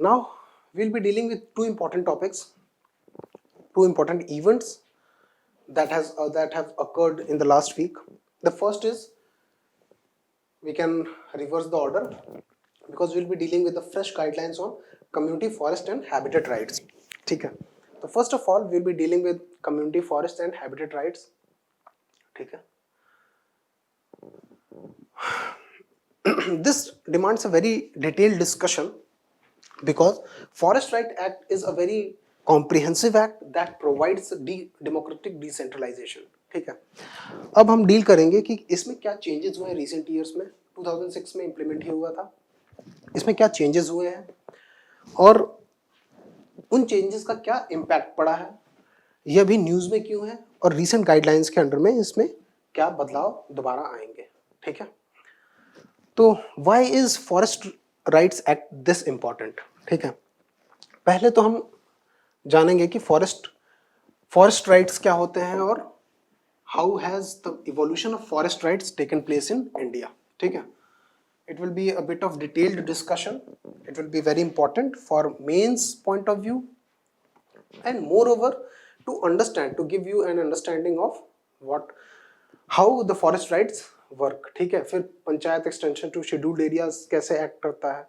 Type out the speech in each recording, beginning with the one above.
Now we'll be dealing with two important topics, two important events that have occurred in the last week. The first is, we can reverse the order because we'll be dealing with the fresh guidelines on community forest and habitat rights. ठीक है, तो first of all we'll be dealing with community forest and habitat rights. ठीक है, this demands a very detailed discussion because Forest Right Act is a very comprehensive act that provides democratic decentralization. ठीक है, अब हम deal करेंगे कि इसमें क्या चेंजेस हुए हैं रिसेंट ईयर्स में. 2006 में इंप्लीमेंट ही हुआ था, इसमें क्या चेंजेस हुए हैं और उन चेंजेस का क्या इम्पैक्ट पड़ा है, ये अभी न्यूज में क्यों है और रीसेंट गाइडलाइंस के अंडर में इसमें क्या बदलाव दोबारा आएंगे. ठीक है, तो why is forest rights act this important. ठीक है, पहले तो हम जानेंगे कि फॉरेस्ट राइट्स क्या होते हैं और how has the evolution of forest rights taken place in India. ठीक है, it will be a bit of detailed discussion, it will be very important for mains point of view and moreover to understand, to give you an understanding of how the forest rights work. ठीक है, फिर panchayat extension to scheduled areas कैसे act करता है,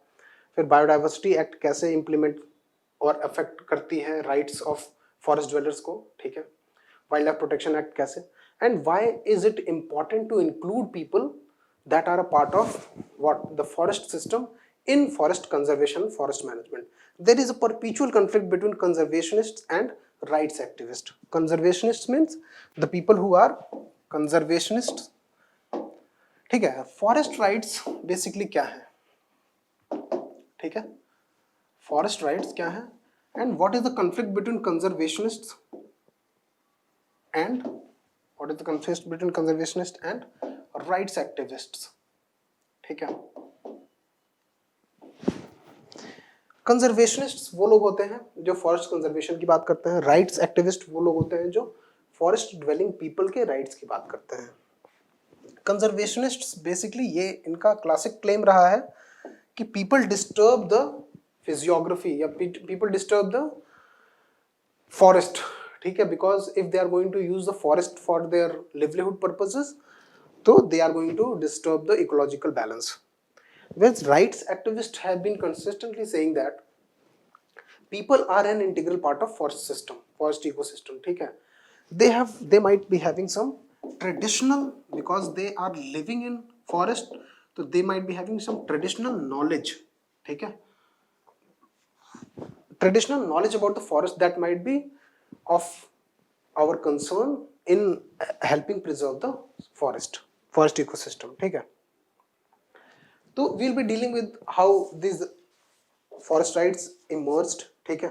फिर biodiversity act कैसे implement और affect करती है राइट्स ऑफ फॉरेस्ट ड्वेलर्स को. ठीक है, वाइल्ड लाइफ प्रोटेक्शन एक्ट कैसे, and why is it important to include people that are a part of the forest system in forest conservation, forest management. There is a perpetual conflict between conservationists and rights activists. Conservationists means the people who are conservationists. ठीक है, forest rights basically क्या है. ठीक है, forest rights क्या है and what is the conflict between conservationists and rights activists. ठीक है, कंजर्वेशनिस्ट्स वो लोग होते हैं जो फॉरेस्ट कंजर्वेशन की बात करते हैं, राइट्स एक्टिविस्ट वो लोग होते हैं जो फॉरेस्ट ड्वेलिंग पीपल के राइट्स की बात करते हैं. कंजर्वेशनिस्ट्स बेसिकली ये इनका क्लासिक क्लेम रहा है कि पीपल डिस्टर्ब द फिजियोग्राफी या पीपल डिस्टर्ब द फॉरेस्ट. ठीक है, because if they are going to use the forest for their livelihood purposes, so they are going to disturb the ecological balance. Whereas rights activists have been consistently saying that people are an integral part of forest system, forest ecosystem. ठीक है, they might be having some traditional, because they are living in forest, so they might be having some traditional knowledge. ठीक है, traditional knowledge about the forest that might be of our concern in helping preserve the forest ecosystem. ठीक है, तो we'll be dealing with how these forest rights emerged. ठीक है,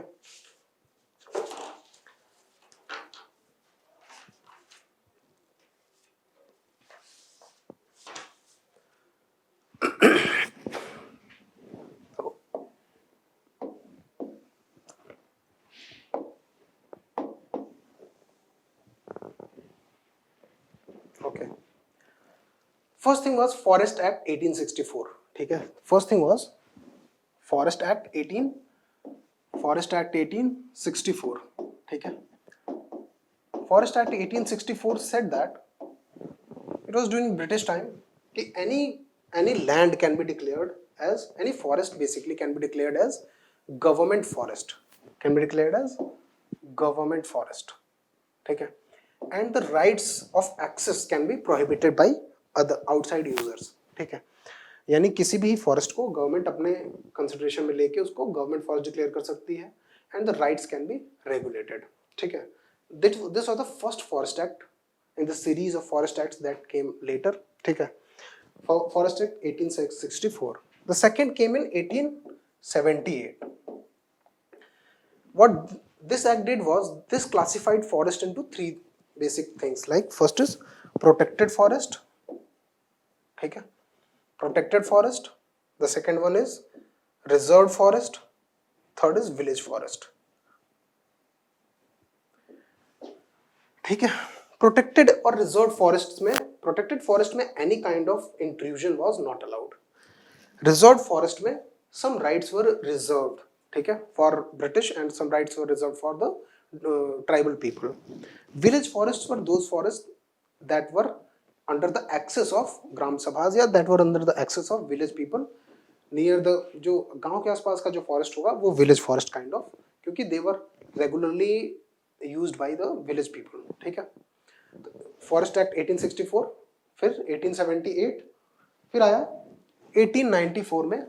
okay. First thing was Forest Act 1864. ठीक है, first thing was Forest Act 1864. ठीक है, Forest Act 1864 said that it was during British time कि any land can be declared as, any forest basically can be declared as government forest, ठीक है, and the rights of access can be prohibited by other outside users. ठीक है, यानी किसी भी forest को government अपने कंसिडरेशन में लेके उसको गवर्नमेंट फॉरेस्ट डिक्लेयर कर सकती है and the rights can be regulated. ठीक है, this was the first forest act in the series of forest acts that came later. ठीक है, forest act 1864. The second came in 1878. What this act did was, this classified forest into three basic things, like first is protected forest. ठीक है, protected forest. The second one is reserved forest. Third is village forest. ठीक है, protected और reserved forests में, protected forest में any kind of intrusion was not allowed. Reserved forest में some rights were reserved. ठीक है, for British and some rights were reserved for the tribal people. Village forest were those forest that were under the access of gram sabhas या that were under the access of village people near the, जो गांव के आसपास का जो forest होगा वो village forest kind of, क्योंकि they were regularly used by the village people. ठीक है, फॉरेस्ट एक्ट 1864, फिर 1878, फिर आया 1894 में.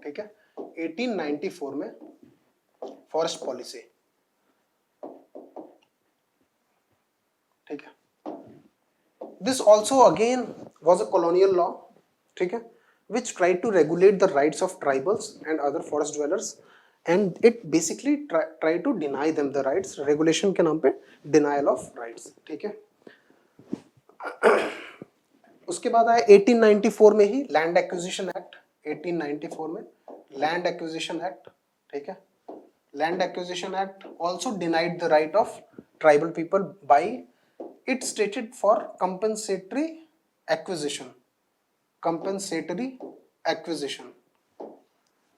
ठीक है, 1894 में फॉरेस्ट पॉलिसी. ठीक है, this also again was a colonial law. ठीक है, which tried to regulate the rights of tribals and other forest dwellers, and it basically tried to deny them the rights. Regulation के नाम पे denial of rights. ठीक है, उसके बाद आया 1894 में ही लैंड एक्विजिशन एक्ट. 1894 में लैंड एक्विजिशन एक्ट. ठीक है, land acquisition act also denied the right of tribal people by it stated for compensatory acquisition. Compensatory acquisition,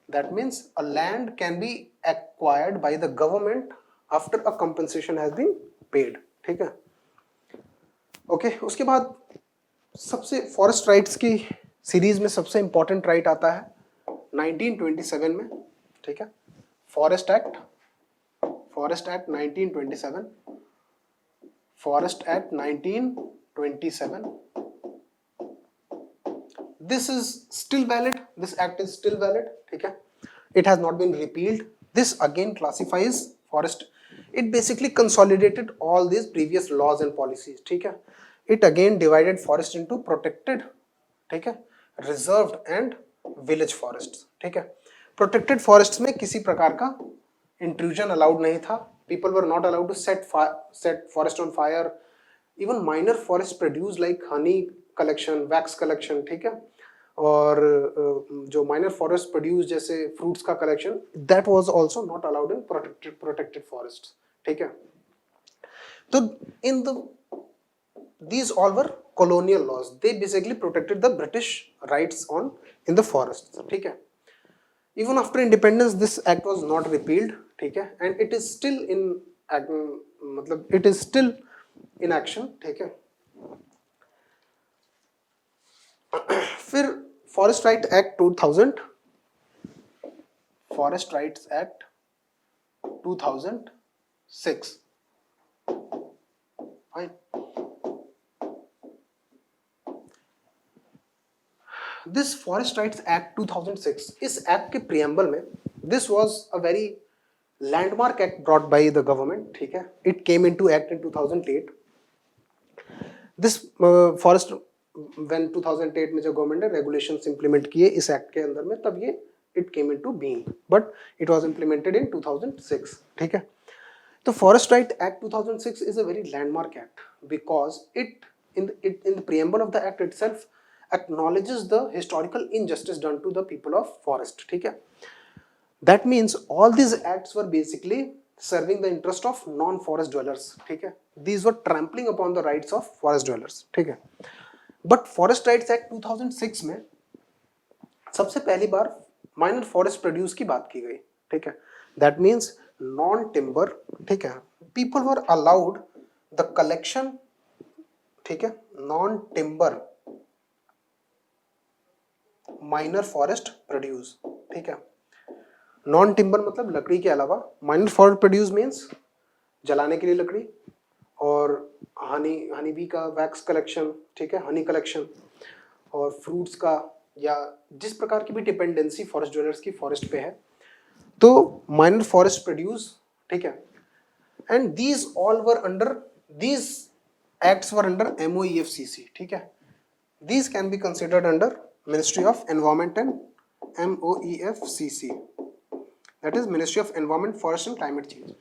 that means a land can be acquired by the government after a compensation has been paid. ठीक है, okay. उसके बाद सबसे forest rights की series में सबसे important right आता है 1927 में. ठीक है, forest act 1927. Forest act 1927. This is still valid. This act is still valid. ठीक है, it has not been repealed. This again classifies forest. It basically consolidated all these previous laws and policies. ठीक है, it again divided forest into protected, ठीक है, reserved and village forests. ठीक है, protected forests में किसी प्रकार का intrusion allowed नहीं था. People were not allowed to set forest on fire. Even minor forest produce like honey collection, wax collection. ठीक है, और जो माइनर फॉरेस्ट प्रोड्यूस जैसे फ्रूट्स का collection, that was also not allowed in protected forests. ठीक है, तो in the these all were colonial laws. They basically protected the British rights on in the forests. ठीक है, even after independence this act was not repealed. ठीक है, and it is still in मतलब it is still in action. ठीक है, फिर forest right act 2000, forest rights act 2006. Fine. This forest rights act 2006, इस act के प्रियम्बल में this was a very landmark act brought by the government. ठीक है, it came into act in 2008. This forest when 2008 में जो government ने regulations implement किए इस एक्ट के अंदर में, तब ये it came into being, but it was implemented in 2006. ठीक है, तो forest right act 2006 is a very landmark act because it in the preamble of the act itself acknowledges the historical injustice done to the people of forest. ठीक है, that means all these acts were basically serving the interest of non-forest dwellers. ठीक है, these were trampling upon the rights of forest dwellers. ठीक है, but forest rights act 2006 में सबसे पहली बार minor forest produce की बात की गई. ठीक है, दैट मीन्स नॉन टिम्बर. ठीक है, people were allowed the collection. ठीक है, non timber minor forest produce. ठीक है, नॉन टिम्बर मतलब लकड़ी के अलावा. माइनर फॉरेस्ट प्रोड्यूस मीन्स जलाने के लिए लकड़ी, और हनी बी का वैक्स कलेक्शन. ठीक है, हनी कलेक्शन और फ्रूट्स का, या जिस प्रकार की भी डिपेंडेंसी फॉरेस्ट ड्वेलर्स की फॉरेस्ट पे है, तो माइनर फॉरेस्ट प्रोड्यूस. ठीक है, and these all were under, these acts were under MOEFCC. ठीक है, these can be considered under ministry of environment and MOEFCC, that is ministry of environment, forest and climate change.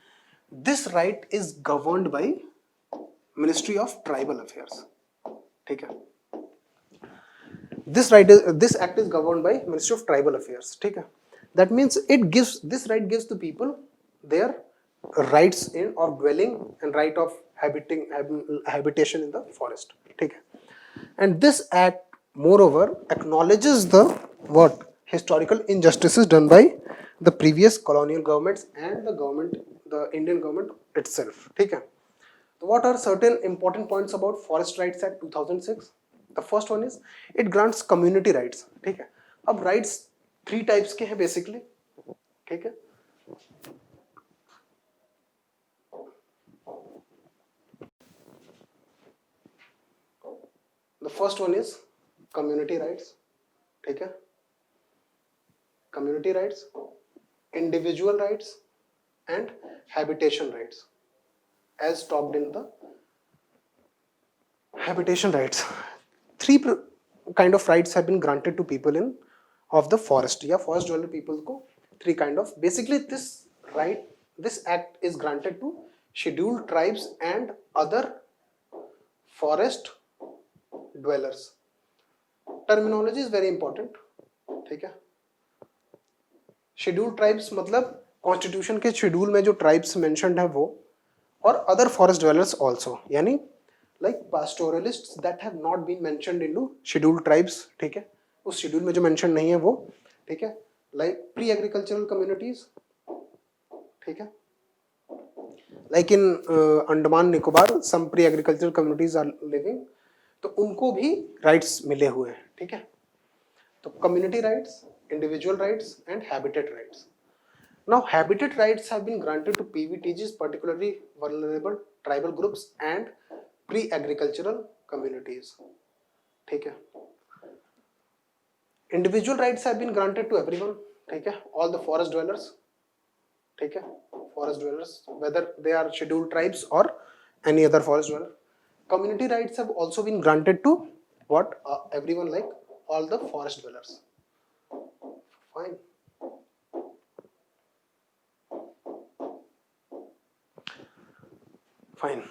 This right is governed by ministry of tribal affairs. ठीक है, this act is governed by Ministry of Tribal Affairs. ठीक है, that means this right gives the people their rights in of dwelling and right of habitation in the forest. ठीक है, and this act moreover acknowledges the what historical injustices done by the previous colonial governments and the government, the Indian government itself. ठीक है. So what are certain important points about Forest Rights Act 2006? The first one is it grants community rights. ठीक है. अब rights three types के हैं basically. ठीक है. The first one is community rights. ठीक है. Community rights, individual rights, and habitation rights, as talked in the habitation rights. Three kind of rights have been granted to people in of the forest. या forest dweller people को three kind of. Basically, this act is granted to scheduled tribes and other forest dwellers. Terminology is very important. ठीक है. Schedule tribes मतलब constitution के schedule में जो tribes mentioned है वो, और अदर फॉरेस्ट ड्वेलर्स आल्सो, यानी like pastoralists that have not been mentioned into schedule tribes. ठीक है. उस शेड्यूल में जो मेंशन नहीं है वो. ठीक है. Like pre agricultural communities. ठीक है. Like in Andaman Nicobar some pre agricultural communities are living, तो उनको भी राइट्स मिले हुए हैं. ठीक है. तो community rights, individual rights, and habitat rights. Now habitat rights have been granted to PVTGs, particularly vulnerable tribal groups and pre-agricultural communities. ठीक है. Individual rights have been granted to everyone. ठीक है. All the forest dwellers. ठीक है. Forest dwellers, whether they are scheduled tribes or any other forest dweller. Community rights have also been granted to what? Everyone, like all the forest dwellers. Fine. Fine.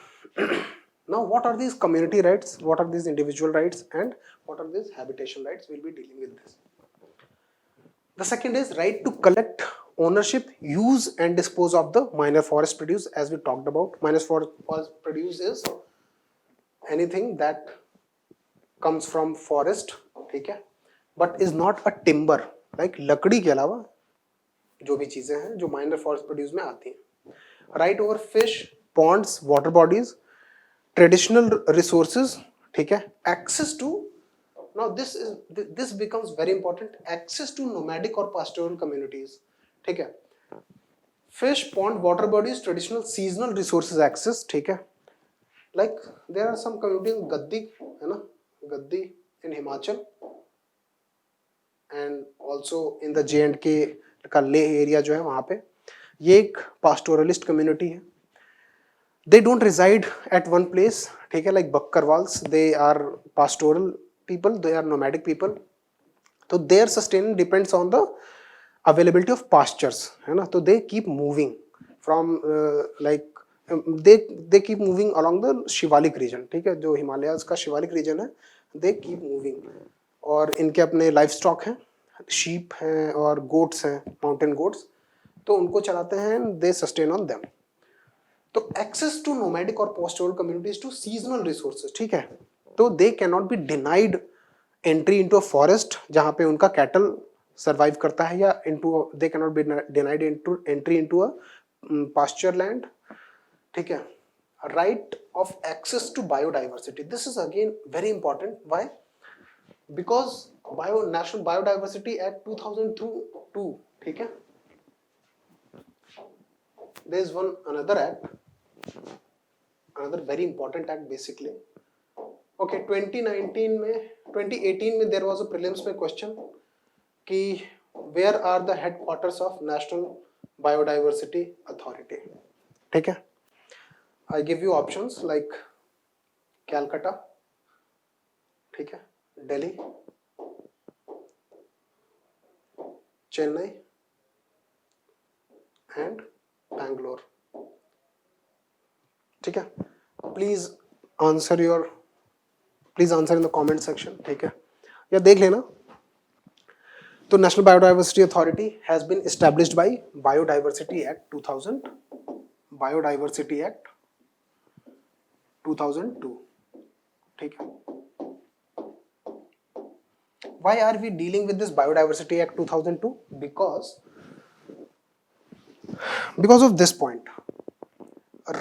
Now, what are these community rights? What are these individual rights? And what are these habitation rights? We'll be dealing with this. The second is right to collect, ownership, use, and dispose of the minor forest produce, as we talked about. Minor forest produce is anything that comes from forest, ठीक है, but is not a timber. Like लकड़ी के अलावा जो भी चीजें हैं जो माइनर फॉरेस्ट प्रोड्यूस में आती हैं. Right over fish, ponds, water bodies, traditional resources. ठीक है. Access to, now this becomes very important, access to nomadic और पास्टोरल कम्युनिटीज. ठीक है. Fish, pond, water bodies, traditional seasonal resources access. ठीक है. Like there are some communities, Gaddi है ना, Gaddi in Himachal, and also in the J&K का Leh area जो है वहाँ पे, ये एक पास्टोरलिस्ट कम्युनिटी है. They don't reside at one place. ठीक है. Like Bakkarwals, they are pastoral people, they are nomadic people. तो their sustain depends on the availability of pastures, है ना. तो they keep moving from like they keep moving along the Shivalik region. ठीक है. जो हिमालयाज का शिवालिक रीजन है, दे कीप मूविंग. और इनके अपने लाइफ स्टॉक हैं, शीप हैं और गोट्स हैं, माउंटेन गोट्स, तो उनको चलाते हैं. They sustain on them. तो एक्सेस टू नोमैडिक और pastoral communities to seasonal resources. ठीक है. तो they can not be denied entry into a forest जहां पे उनका कैटल सर्वाइव करता है, या into they can not be denied entry into a pasture land. ठीक है. Right of access to biodiversity. This is again very important. Why? Because National Biodiversity Act 2002, ठीक है. There is another act, another very important act basically. Okay, 2018 में there was a prelims में question कि where are the headquarters of National Biodiversity Authority. ठीक है. I give you options like Calcutta, ठीक है, Delhi, Chennai and Bangalore. ठीक है. Please answer in the comment section. ठीक है. या देख लेना. तो national biodiversity authority has been established by biodiversity act 2002. ठीक है. Why are we dealing with this Biodiversity Act 2002? Because Because of this point,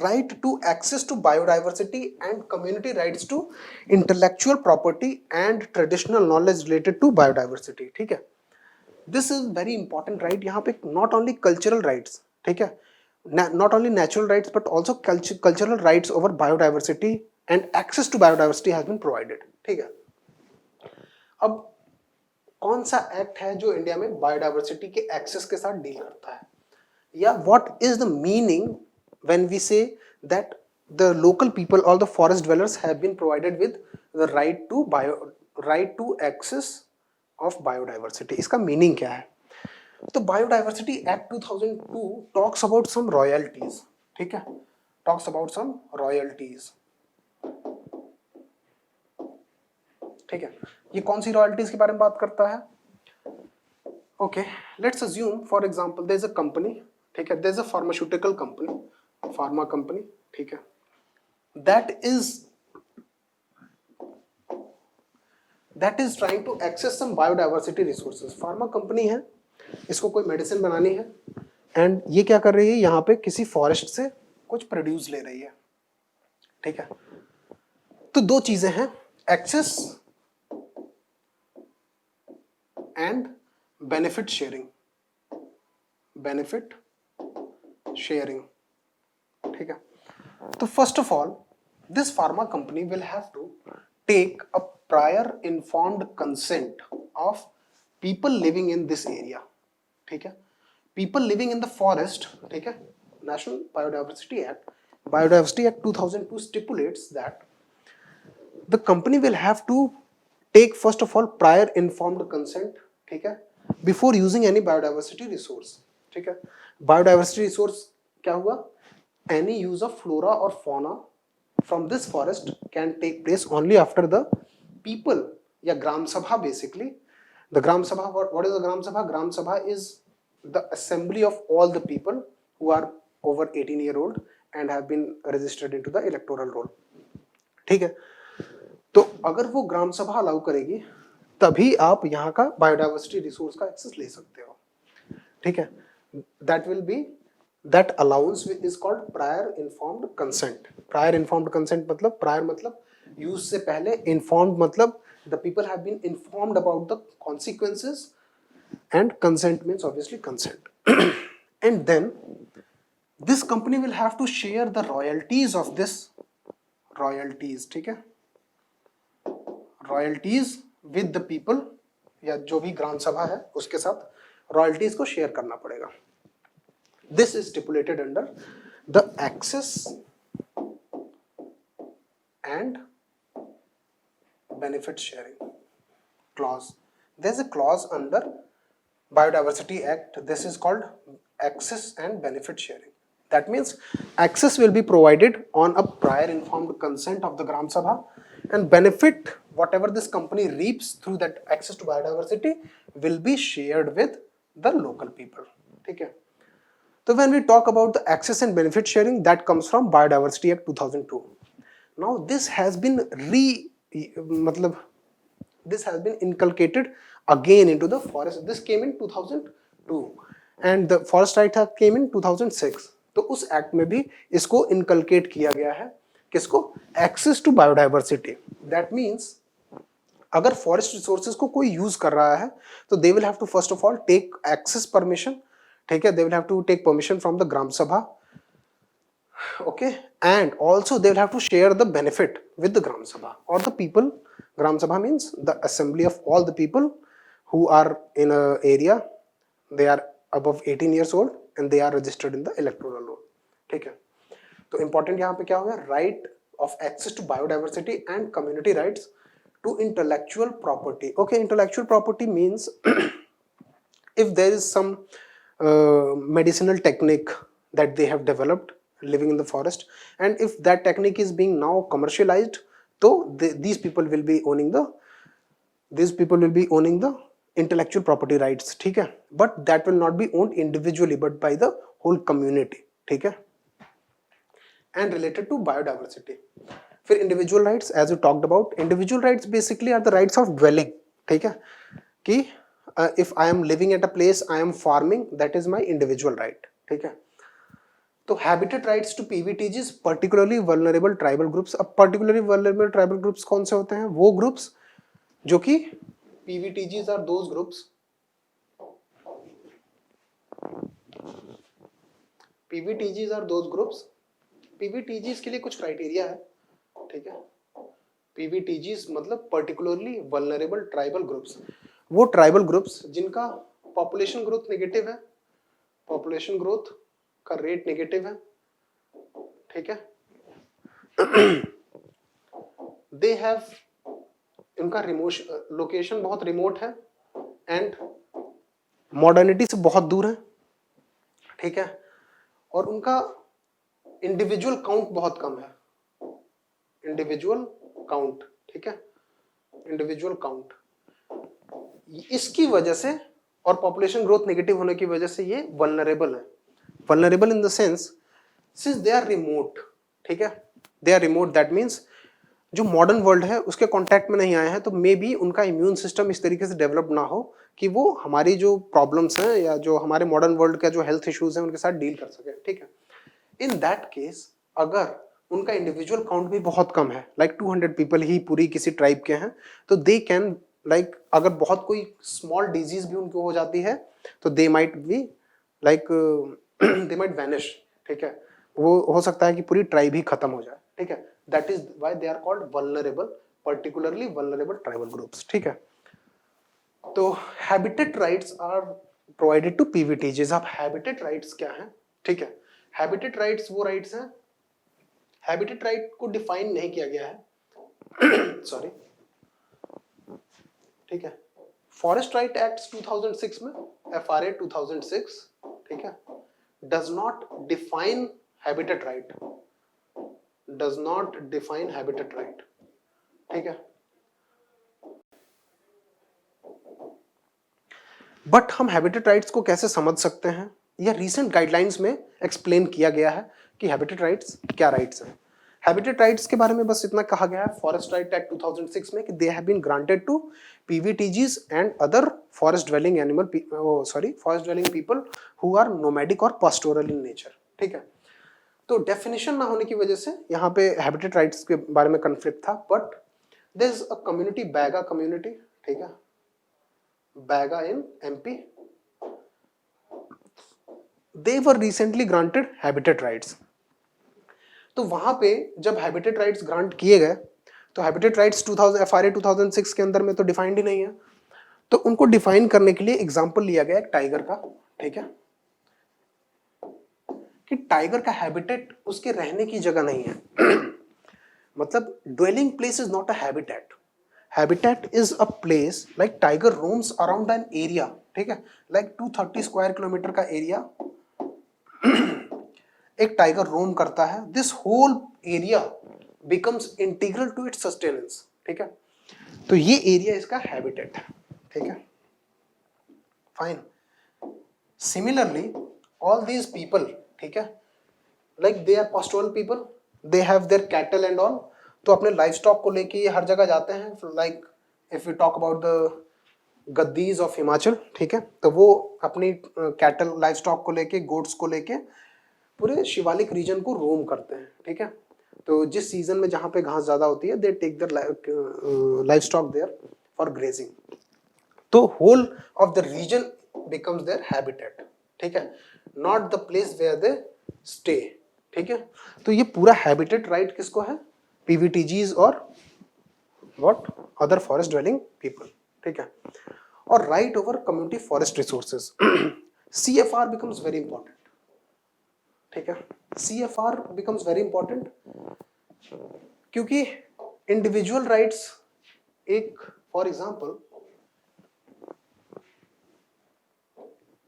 right to access to biodiversity and community rights to intellectual property and traditional knowledge related to biodiversity, ठीक है. This is very important right. यहाँ पे not only cultural rights, ठीक है, not only natural rights but also cultural rights over biodiversity and access to biodiversity has been provided, ठीक है. अब कौन सा एक्ट है जो इंडिया में बायोडाइवर्सिटी के एक्सेस के साथ डील करता है, या what is the meaning when we say that the local people और the forest dwellers have been provided with the right to access of biodiversity. इसका मीनिंग क्या है? तो biodiversity act 2002 talks about some royalties, ठीक है, talks about some royalties, ठीक है. ये कौन सी रॉयल्टीज के बारे में बात करता है? Okay, let's assume for example there is a company, ठीक है, there is a pharmaceutical company, pharma company, ठीक है, that is trying to access some biodiversity resources. Pharma company है, इसको कोई मेडिसिन बनानी है एंड ये क्या कर रही है, यहाँ पे किसी फॉरेस्ट से कुछ प्रोड्यूस ले रही है, ठीक है. तो दो चीजें हैं, एक्सेस एंड बेनिफिट शेयरिंग, ठीक है. तो first of all this pharma company will have to take a prior informed consent of people living in this area, ठीक है. people living in the forest, ठीक है. National Biodiversity Act 2002 stipulates that the company will have to take first of all prior informed consent, ठीक है, before using any biodiversity resource, ठीक है. biodiversity resource क्या हुआ? any use of flora or fauna from this forest can take place only after the people या ग्राम सभा, basically the gram sabha, what is the gram sabha? Gram sabha is the assembly of all the people who are over 18-year-old and have been registered into the electoral roll, ठीक है. तो अगर वो ग्राम सभा allow करेगी तभी आप यहाँ का बायोडाइवर्सिटी रिसोर्स का एक्सेस ले सकते हो, ठीक है. that allowance is called prior informed consent. prior informed consent मतलब prior मतलब यूज से पहले, informed मतलब the people have been informed about the consequences, and consent means obviously consent. And then this company will have to share the royalties of this royalties, ठीक है, royalties with the people, या जो भी ग्राम सभा है उसके साथ royalties को share करना पड़ेगा. This is stipulated under the access and benefit sharing clause. There's a clause under Biodiversity Act. This is called access and benefit sharing. That means access will be provided on a prior informed consent of the Gram Sabha, and benefit, whatever this company reaps through that access to biodiversity, will be shared with the local people. Okay. So when we talk about the access and benefit sharing, that comes from Biodiversity Act 2002. Now this has been this has been inculcated again into the forest. This came in 2002 and the Forest Rights Act came in 2006. तो उस act में भी इसको inculcate किया गया है, किसको? Access to biodiversity. That means अगर फॉरेस्ट रिसोर्सेज को कोई यूज कर रहा है तो they will have to first of all take access permission, ठीक है, they will have to take permission from the Gram Sabha, okay, and also they will have to share the benefit with the Gram Sabha or the people. Gram Sabha means the assembly of all the people who are in a area, they are above 18 years old and they are registered in the electoral roll, ठीक है. तो important यहाँ पे क्या हो गया? right of access to biodiversity and community rights to intellectual property. Okay, intellectual property means if there is some medicinal technique that they have developed living in the forest, and if that technique is being now commercialized, so these people will be owning the intellectual property rights, ठीक है, but that will not be owned individually but by the whole community, ठीक है. And related to biodiversity, फिर individual rights, as you talked about, individual rights basically are the rights of dwelling, ठीक है, कि if I am living at a place, I am farming, that is my individual right, ठीक है. तो habitat rights to PVTGs particularly vulnerable tribal groups. अब particularly vulnerable tribal groups कौन से होते हैं? वो ग्रुप्स जो कि PVTGs are those groups, PVTGs are those groups, PVTGs के लिए कुछ क्राइटेरिया है, ठीक है। पीवीटीजीज मतलब पर्टिकुलरली वल्नरेबल ट्राइबल ग्रुप्स, वो ट्राइबल ग्रुप्स जिनका पॉपुलेशन ग्रोथ नेगेटिव है, पॉपुलेशन ग्रोथ का रेट नेगेटिव है, ठीक है। दे हैव, उनका लोकेशन बहुत रिमोट है एंड मॉडर्निटी से बहुत दूर है, ठीक है। और उनका इंडिविजुअल काउंट बहुत कम है, इंडिविजुअल काउंट, ठीक है, इंडिविजुअल काउंट। इसकी वजह से और पॉपुलेशन ग्रोथ नेगेटिव होने की वजह से ये वल्नरेबल है। Vulnerable in the sense since they are remote, ठीक है, they are remote, that means जो मॉडर्न वर्ल्ड है उसके कांटेक्ट में नहीं आए हैं, तो मे बी उनका इम्यून सिस्टम इस तरीके से डेवलप ना हो कि वो हमारी जो प्रॉब्लम्स हैं या जो हमारे मॉडर्न वर्ल्ड का जो हेल्थ इश्यूज हैं उनके साथ डील कर सके, ठीक है। इन दैट केस अगर उनका इंडिविजुअल काउंट भी बहुत कम है, लाइक 200 पीपल ही पूरी किसी ट्राइब के हैं, तो दे कैन लाइक अगर बहुत कोई स्मॉल डिजीज भी उनको हो जाती है तो they might be like they might vanish, ठीक है। वो हो सकता है कि पूरी ट्राइब ही खत्म हो जाए, ठीक है। That is why they are called vulnerable, particularly vulnerable tribal groups, ठीक है। तो habitat rights are provided to PVTGs. अब हैबिटेट राइट्स क्या है, ठीक है। हैबिटेट राइट्स वो राइट्स हैं, हैबिटेट राइट को डिफाइन नहीं किया गया है सॉरी, ठीक है। फॉरेस्ट राइट एक्ट 2006 में, FRA 2006, ठीक है, does not define habitat right, does not define habitat right, ठीक है। बट हम हैबिटेट राइट्स को कैसे समझ सकते हैं, या रीसेंट गाइडलाइंस में एक्सप्लेन किया गया है कि हैबिटेट राइट्स क्या राइट्स हैं। हैबिटेट राइट्स के बारे में बस इतना कहा गया है फॉरेस्ट राइट एक्ट 2006 में कि they have been granted to PVTGs and other forest dwelling animal, forest dwelling people who are nomadic और पास्टोरल इन नेचर, ठीक है। तो डेफिनेशन ना होने की वजह से यहाँ पे हैबिटेट राइट्स के बारे में कन्फ्लिक्ट था, but there is a community, Baiga community, ठीक है, बैगा इन MP, they were recently granted habitat rights। तो वहां पे जब हैबिटेट राइट्स ग्रांट किए गए तो हैबिटेट राइट्स 2000 FRA 2006 के अंदर में तो डिफाइंड ही नहीं है, तो उनको डिफाइन करने के लिए एग्जांपल लिया गया एक टाइगर का, ठीक है, कि टाइगर का हैबिटेट उसके रहने की जगह नहीं है मतलब dwelling place is not a habitat, habitat is a place like tiger roams around an area, ठीक है, like 230 स्क्वायर किलोमीटर का एरिया एक टाइगर रोम करता है, this whole area becomes integral to its sustenance, ठीक है। तो ये एरिया इसका हैबिटेट है, ठीक है, fine. Similarly all these people, ठीक है, like they are pastoral people, they have their cattle and all, तो अपने लाइफ स्टॉक को लेके ये हर जगह जाते हैं, like if you talk about the Gaddis of Himachal, ठीक है, तो वो अपनी कैटल लाइफ स्टॉक को लेके, गोट्स को लेके पूरे शिवालिक रीजन को रोम करते हैं, ठीक है। तो जिस सीजन में जहां पे घास ज्यादा होती है, they take their life stock there for grazing, तो whole of the region becomes their habitat, ठीक है, not the place where they stay, ठीक है। तो ये पूरा हैबिटेट राइट किसको है? पीवीटीजीज और what other forest dwelling people, ठीक है। और right over community forest resources, CFR becomes very important, ठीक है। CFR बिकम्स वेरी इंपॉर्टेंट क्योंकि इंडिविजुअल राइट्स, एक for example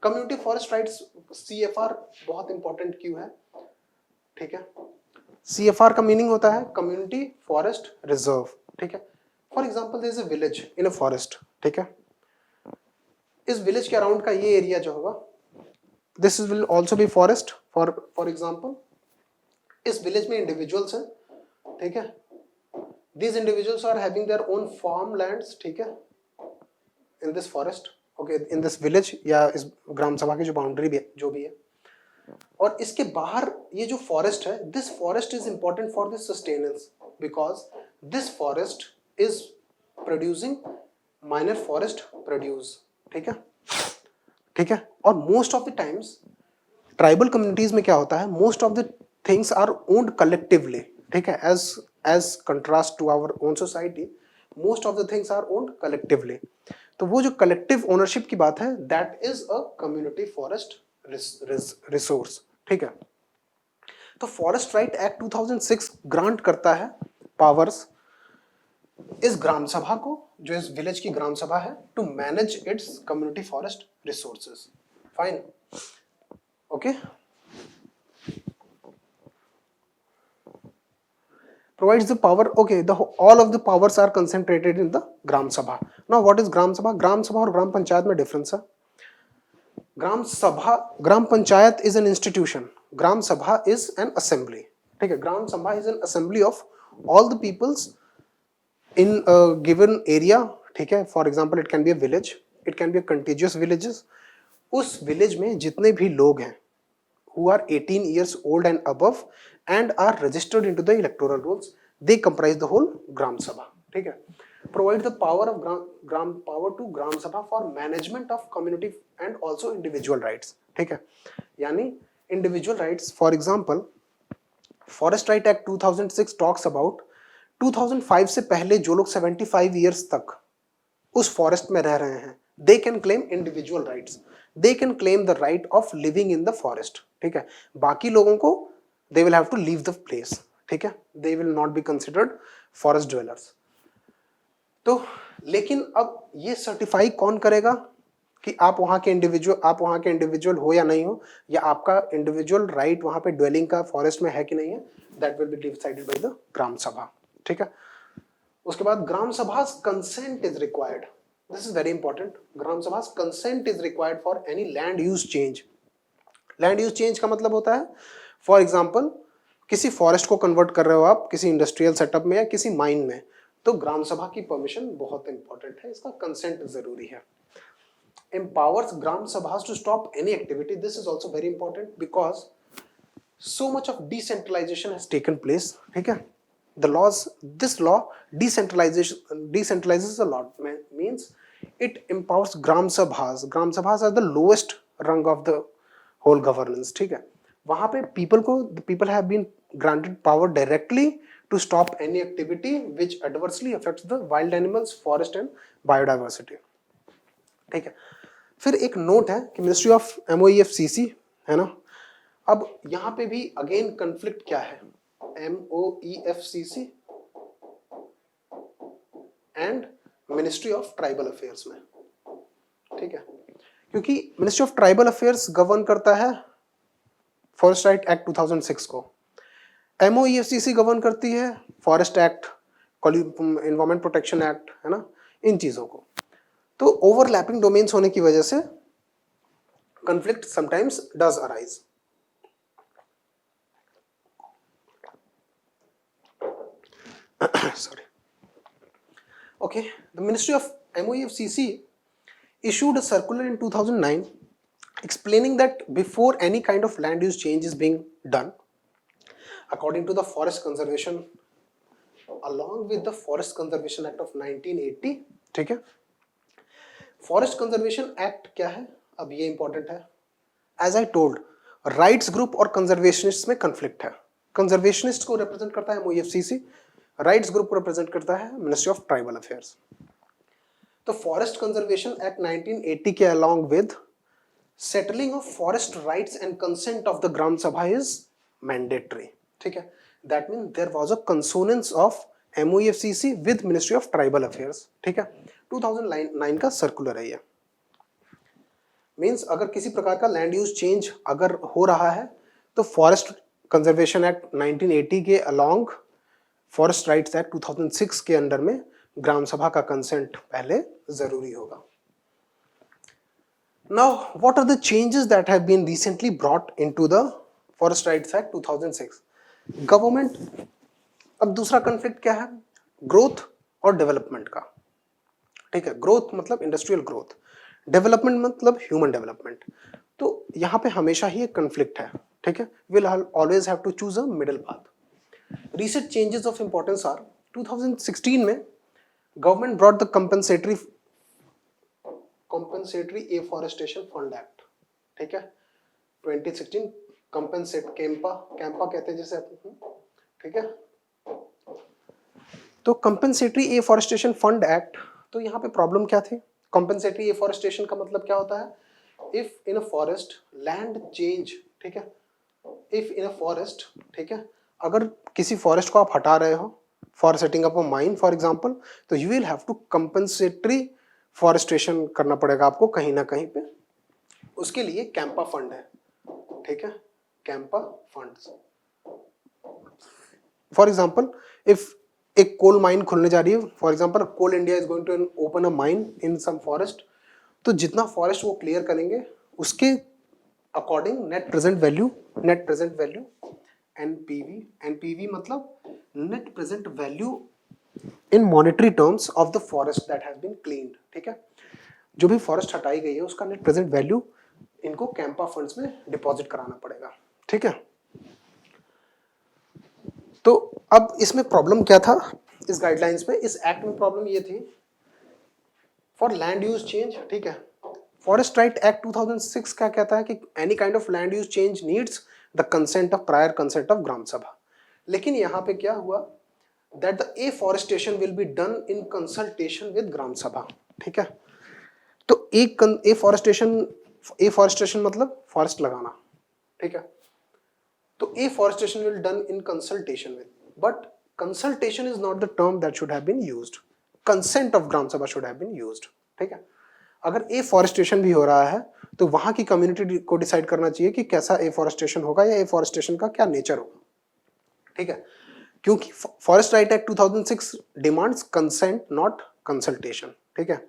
community forest rights, CFR बहुत इंपॉर्टेंट क्यों है, ठीक है। CFR का मीनिंग होता है कम्युनिटी फॉरेस्ट रिजर्व, ठीक है। For example there is a village in a forest, ठीक है, इस विलेज के अराउंड का ये एरिया जो होगा, this will also be forest, for example इस विलेज में इंडिविजुअल्स हैं, ठीक है, these individuals are having their own farmlands, ठीक है, in this forest, okay, in this village या इस ग्राम सभा की जो बाउंड्री भी है, जो भी है, और इसके बाहर ये जो फॉरेस्ट है, this forest is important for this sustenance because this forest is producing minor forest produce, ठीक है, ठीक है। और most of the times tribal communities में क्या होता है, most of the things are owned collectively, ठीक है, as contrast to our own society, most of the things are owned collectively. तो वो जो कलेक्टिव ओनरशिप की बात है, that is a community forest resource, ठीक है। तो फॉरेस्ट राइट एक्ट 2006 ग्रांट करता है पावर्स इस ग्राम सभा को, जो इस विलेज की ग्राम सभा है, to manage its community forest resources. Fine, okay. Provides the power, okay, all of the powers are concentrated in the gram sabha. Now what is gram sabha? Gram sabha और ग्राम पंचायत में difference है। Gram sabha, gram panchayat is an institution, gram sabha is an assembly, ठीक है। Gram sabha is an assembly of all the peoples in given area, ठीक है। For example it can be a village, it can be a contiguous villages. उस village में जितने भी लोग हैं who are 18 years old and above and are registered into the electoral rolls, they comprise the whole gram sabha, ठीक है। Provide the power of power to gram sabha for management of community and also individual rights, ठीक है। यानी individual rights, for example forest right act 2006 talks about 2005 से पहले जो लोग 75 years तक उस फॉरेस्ट में रह रहे हैं, they can claim individual rights, they can claim the right of living in the forest, ठीक है। बाकी लोगों को they will have to leave the place, ठीक है, they will not be considered forest dwellers. तो लेकिन अब ये सर्टिफाई कौन करेगा कि आप वहां के इंडिविजुअल हो या नहीं हो, या आपका इंडिविजुअल राइट वहां पे ड्वेलिंग का फॉरेस्ट में है कि नहीं है, that will be decided by the gram sabha, ठीक है। उसके बाद gram sabha consent is required, this is very important, gram sabha consent is required for any land use change. Land use change का मतलब होता है, फॉर एग्जांपल किसी फॉरेस्ट को कन्वर्ट कर रहे हो आप किसी इंडस्ट्रियल सेटअप में या किसी माइन में, तो ग्राम सभा की परमिशन बहुत इंपॉर्टेंट है, इसका कंसेंट जरूरी है। empowers gram sabhas to stop any activity, this is also very important because so much of decentralization has taken place, ठीक है। The laws, this law decentralizes a lot, means it empowers gram sabhas. Gram sabhas are the lowest rung of the whole governance, ठीक है। वहां पे the people have been granted power directly to stop any activity which adversely affects the wild animals, forest and biodiversity, ठीक है। फिर एक note है कि मिनिस्ट्री ऑफ MOEFCC है ना, अब यहां पे भी अगेन कंफ्लिक्ट क्या है, MOEFCC and ministry of tribal affairs में, ठीक है, क्योंकि ministry of tribal affairs govern करता है फॉरेस्ट राइट एक्ट 2006 को, MOEFCC गवर्न करती है forest act, environment protection act, है ना, इन चीजों को। तो ओवरलैपिंग डोमेन्स होने की वजह से conflict sometimes does arise. Sorry. Okay, the Ministry of MOEFCC issued a circular in 2009 explaining that before any kind of land use change is being done, according to the Forest Conservation, along with the Forest Conservation Act of 1980, ठीक है। Forest conservation act क्या है, अब ये important है। As I told, rights group और conservationist में conflict है। कंजर्वेशनिस्ट को रिप्रेजेंट करता है MOEFCC, राइट्स ग्रुप को रिप्रेजेंट करता है मिनिस्ट्री ऑफ ट्राइबल अफेयर्स। तो फॉरेस्ट कंजर्वेशन एक्ट 1980 के along with settling of forest rights and consent of the gram sabha is mandatory, ठीक है। That mean there was a consonance of MOEFCC with ministry of tribal affairs, ठीक है। 2009 का circular है ये। Means अगर किसी प्रकार का लैंड यूज चेंज अगर हो रहा है तो फॉरेस्ट कंजर्वेशन एक्ट 1980 के अलॉन्ग फॉरेस्ट राइट्स एक्ट 2006 के अंडर में ग्राम सभा का कंसेंट पहले जरूरी होगा। Now what are the changes that have been recently brought into the forest rights act 2006? Government, अब दूसरा कॉन्फ्लिक्ट क्या है, ग्रोथ और डेवलपमेंट का, ठीक है। ग्रोथ मतलब इंडस्ट्रियल ग्रोथ, डेवलपमेंट मतलब ह्यूमन डेवलपमेंट। तो यहाँ पे हमेशा ही एक कन्फ्लिक्ट है, ठीक है, will always have to choose a middle path. Recent changes of importance are 2016 में government brought the compensatory afforestation fund act, ठीक है, 2016 कंपनसेट कैंपा कैंपा कहते हैं जैसे, ठीक है। तो कंपनसेटरी एफॉरेस्टेशन फंड एक्ट, तो यहाँ पे प्रॉब्लम क्या थी? कंपनसेटरी एफॉरेस्टेशन का मतलब क्या होता है? If in a forest land change, ठीक है, इफ इन अ फॉरेस्ट, ठीक है, अगर किसी फॉरेस्ट को आप हटा रहे हो for setting up a mine for example, तो you will have to compensatory forestation करना पड़ेगा आपको कहीं ना कहीं पे, उसके लिए कैंपा फंड है, ठीक है, CAMPA funds. For example if एक कोल माइन खुलने जा रही है, for example Coal India is going to open a mine in some forest, तो जितना फॉरेस्ट वो क्लियर करेंगे उसके according net present value NPV मतलब net present value in monetary terms of the forest that has been cleaned, ठीक है, जो भी फॉरेस्ट हटाई गई है उसका नेट प्रेजेंट वैल्यू इनको कैंपा फंड्स में डिपॉजिट कराना पड़ेगा, ठीक है। तो अब इसमें प्रॉब्लम क्या था इस गाइडलाइंस में, इस एक्ट में प्रॉब्लम ये थी फॉर लैंड यूज चेंज, ठीक है, फॉरेस्ट राइट एक्ट 2006 क्या कहता है कि any kind of land use change needs the consent of prior consent of gram sabha. लेकिन यहाँ पे क्या हुआ that the afforestation will be done in consultation with gram sabha, ठीक है। तो एफॉरेस्टेशन मतलब फॉरेस्ट लगाना, ठीक है, तो afforestation will done in consultation with, but consultation is not the term that should have been used, consent of gram sabha should have been used, ठीक है। अगर एफॉरेस्टेशन भी हो रहा है तो वहां की कम्युनिटी को डिसाइड करना चाहिए कि कैसा एफॉरेस्टेशन होगा या एफॉरेस्टेशन का क्या नेचर होगा, ठीक है, क्योंकि forest right act 2006 demands consent not consultation, ठीक है।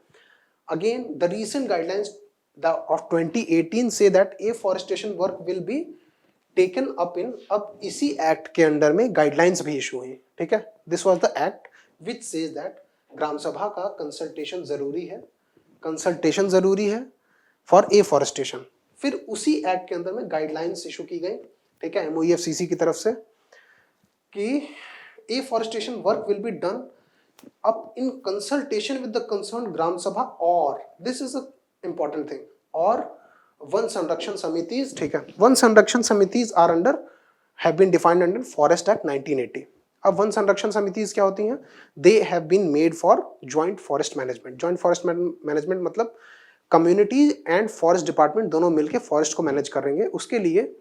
Again the recent guidelines of 2018 say that afforestation work will be taken up in, अब इसी एक्ट के अंडर में गाइडलाइंस भी इशू हुई, ठीक है, this was the act which says that gram sabha का कंसल्टेशन जरूरी है फॉर एफॉरेस्टेशन। फिर उसी एक्ट के अंदर में गाइडलाइंस इशू की गई, ठीक है, MOEFCC की तरफ से कि afforestation work will be done up in consultation with the concerned gram sabha, or this is a important thing, or van sanrakshan samitis, ठीक है, van sanrakshan samitis are under have been defined under forest act 1980। अब वन संरक्षण समितिज क्या होती हैं? They have been made for joint forest management. Joint forest management मतलब community and forest department दोनों मिलकर forest को मैनेज करेंगे, उसके लिए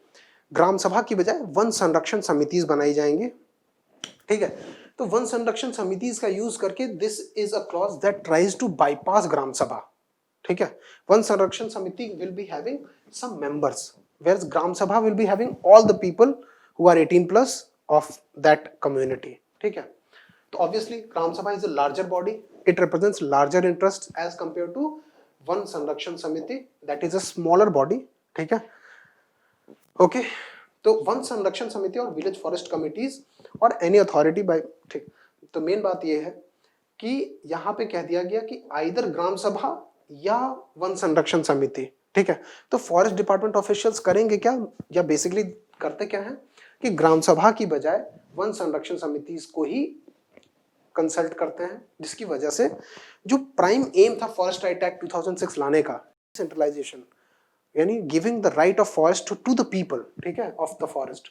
ग्राम सभा की बजाय वन संरक्षण समितिज बनाई जाएंगी, ठीक है। तो वन संरक्षण समिति का यूज करके this is a clause that tries to bypass gram sabha, ठीक है। Van sanrakshan samiti will be having some members whereas gram sabha will be having all the people who are 18 plus of that community, ठीक है। तो obviously gram sabha is a larger body, it represents larger interest as compare to van sanrakshan samiti that is a smaller body, ठीक है, okay. तो one sanrakshan समिति और village forest committees और any authority bye, ठीक। तो मेन बात यह है कि यहाँ पे कह दिया गया कि आइदर ग्राम सभा या वन संरक्षण समिति, ठीक है। तो फॉरेस्ट डिपार्टमेंट ऑफिशियल्स करेंगे क्या, या बेसिकली करते क्या है कि ग्राम सभा की बजाय वन संरक्षण समिति को ही कंसल्ट करते हैं, जिसकी वजह से जो प्राइम एम था फॉरेस्ट राइट एक्ट 2006 लाने का, सेंट्रलाइजेशन, यानी giving the right of forest to the people, ठीक है, of the forest,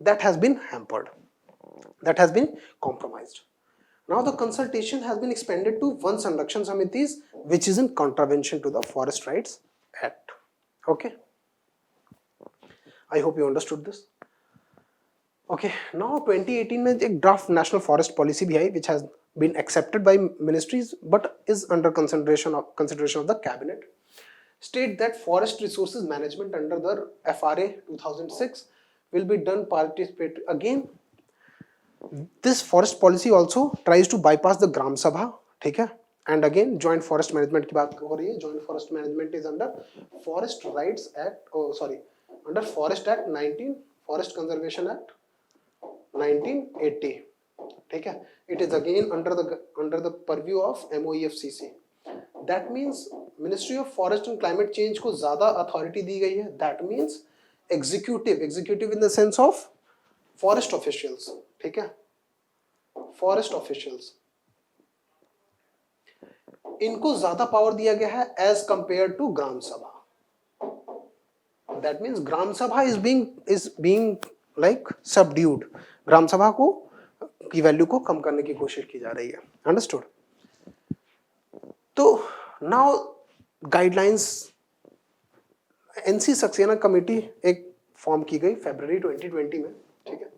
that has been hampered, that has been compromised. Now the consultation has been expanded to one sanrakshan samitis, which is in contravention to the Forest Rights Act. Okay, I hope you understood this. Okay, now 2018 में एक draft national forest policy भी आई, which has been accepted by ministries but is under consideration of the cabinet. State that forest resources management under the FRA 2006 will be done participatory. Again, this forest policy also tries to bypass the gram sabha, ठीक है, and again joint forest management की बात हो रही है। joint forest management is under forest rights act, oh sorry, under forest act 19, forest conservation act 1980, ठीक है। it is again under the purview of MOEFCC. that means ministry of forest and climate change को ज्यादा authority दी गई है. That means executive in the sense of forest officials. ठीक है, forest officials, इनको ज्यादा पावर दिया गया है एज कंपेयर टू ग्राम सभा. That means gram sabha is being like subdued. ग्राम सभा को की वैल्यू को कम करने की कोशिश की जा रही है. अंडरस्टूड. तो now guidelines, NC Saxena committee एक फॉर्म की गई फरवरी 2020 में. ठीक है,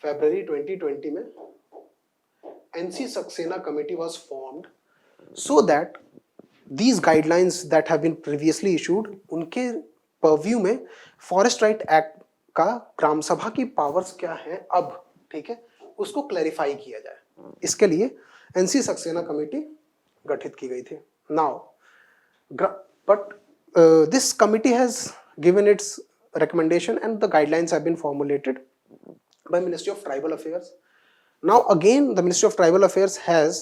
फरवरी 2020 में NC Saxena committee was formed so that these guidelines that have been previously issued, उनके purview में फॉरेस्ट राइट एक्ट का ग्राम सभा की पावर्स क्या है अब, ठीक है, उसको क्लैरिफाई किया जाए. इसके लिए NC सक्सेना कमेटी गठित की गई थी. Now but this committee has given it's recommendation and the guidelines have been formulated by Ministry of Tribal Affairs. Now again the Ministry of Tribal Affairs has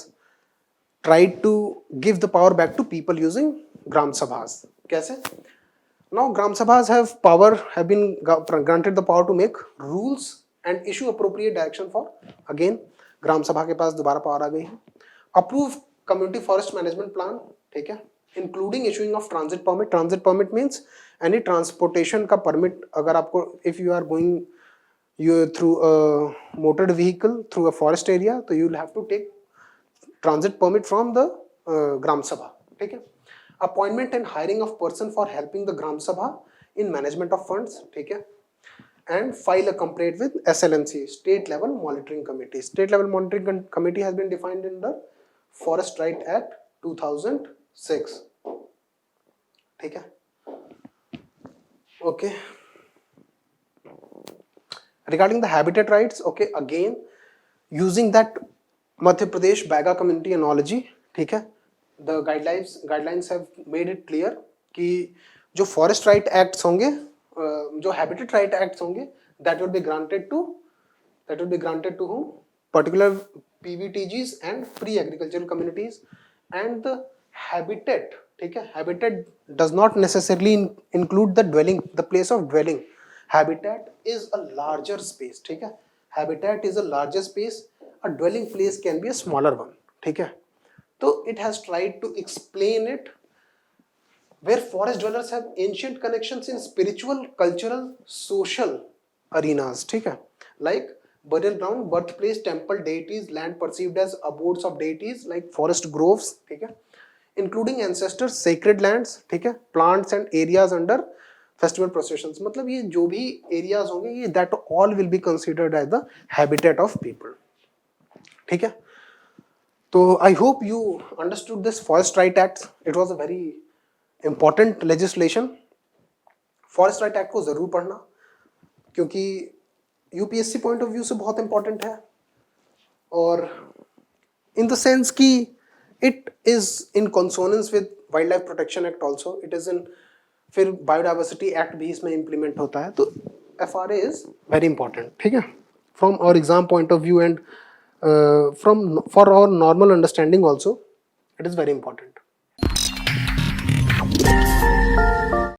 tried to give the power back to people using Gram Sabhas. कैसे? Now Gram Sabhas have been granted the power to make rules and issue appropriate direction for, again Gram Sabha के पास दोबारा power आ गई है. Approve community forest management plan, ठीक है, including issuing of transit permit. Transit permit means any transportation का permit. अगर आपको if you are going through a motored vehicle through a forest area, तो you will have to take transit permit from the Gram Sabha. ठीक है. Appointment and hiring of person for helping the Gram Sabha in management of funds. ठीक है. And file a complaint with SLMC, State Level Monitoring Committee. State Level Monitoring Committee has been defined in the Forest Right Act 2006. ठीक है. Okay. Regarding the habitat rights, okay, again using that Madhya Pradesh Baiga community analogy, ठीक है, the guidelines have made it clear कि जो forest right acts होंगे, जो habitat right acts होंगे, that will be granted to whom? Particular PVTGs and pre-agricultural communities. And the habitat, ठीक है, habitat does not necessarily include the dwelling, the place of dwelling. Habitat is a larger space. ठीक है, habitat is a larger space. A dwelling place can be a smaller one. ठीक है. So it has tried to explain it where forest dwellers have ancient connections in spiritual, cultural, social arenas. ठीक है, like burial ground, birthplace, temple, deities, land perceived as abodes of deities like forest groves. ठीक है, including ancestors, sacred lands. ठीक है, plants and areas under festival processions. मतलब ये जो भी areas होंगे ये that all will be considered as the habitat of people. ठीक है. तो I hope you understood this Forest Right Act. It was a very important legislation. Forest Right Act को जरूर पढ़ना क्योंकि UPSC पॉइंट ऑफ व्यू से बहुत important है और इन द सेंस कि it is in consonance with wild life protection act also. It is in, फिर बायोडाइवर्सिटी एक्ट भी इसमें इम्प्लीमेंट होता है. तो FRA इज वेरी इंपॉर्टेंट. ठीक है, from our exam point of view and from for our normal understanding also it is very important.